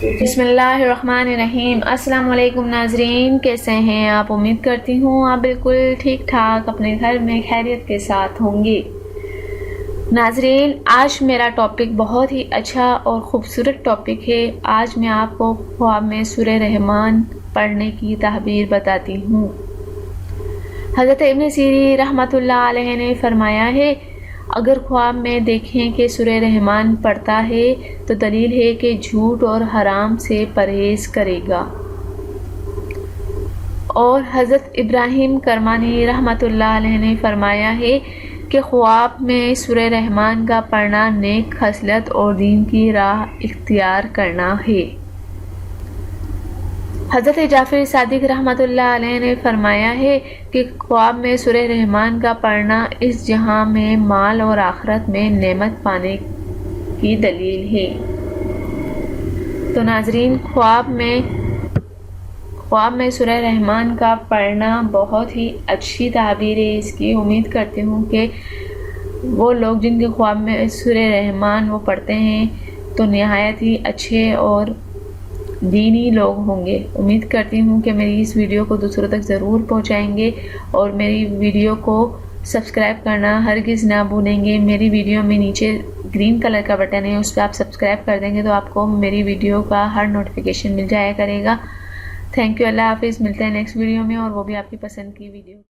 بسم اللہ الرحمن الرحیم۔ السلام علیکم ناظرین، کیسے ہیں آپ؟ امید کرتی ہوں آپ بالکل ٹھیک ٹھاک اپنے گھر میں خیریت کے ساتھ ہوں گے۔ ناظرین، آج میرا ٹاپک بہت ہی اچھا اور خوبصورت ٹاپک ہے۔ آج میں آپ کو خواب میں سورہ رحمان پڑھنے کی تعبیر بتاتی ہوں۔ حضرت ابن سیرین رحمۃ اللہ علیہ نے فرمایا ہے، اگر خواب میں دیکھیں کہ سورہ رحمان پڑھتا ہے تو دلیل ہے کہ جھوٹ اور حرام سے پرہیز کرے گا۔ اور حضرت ابراہیم کرمانی رحمۃ اللہ علیہ نے فرمایا ہے کہ خواب میں سورہ رحمان کا پڑھنا نیک خصلت اور دین کی راہ اختیار کرنا ہے۔ حضرت جعفر صادق رحمۃ اللہ علیہ نے فرمایا ہے کہ خواب میں سورہ رحمان کا پڑھنا اس جہاں میں مال اور آخرت میں نعمت پانے کی دلیل ہے۔ تو ناظرین، خواب میں سورہ رحمان کا پڑھنا بہت ہی اچھی تعبیر ہے اس کی۔ امید کرتی ہوں کہ وہ لوگ جن کے خواب میں سورہ رحمان وہ پڑھتے ہیں تو نہایت ہی اچھے اور دینی لوگ ہوں گے۔ امید کرتی ہوں کہ میری اس ویڈیو کو دوسروں تک ضرور پہنچائیں گے اور میری ویڈیو کو سبسکرائب کرنا ہرگز نہ بھولیں گے۔ میری ویڈیو میں نیچے گرین کلر کا بٹن ہے، اس پہ آپ سبسکرائب کر دیں گے تو آپ کو میری ویڈیو کا ہر نوٹیفیکیشن مل جایا کرے گا۔ تھینک یو، اللہ حافظ۔ ملتے ہیں نیکسٹ ویڈیو میں، اور وہ بھی آپ کی پسند کی ویڈیو۔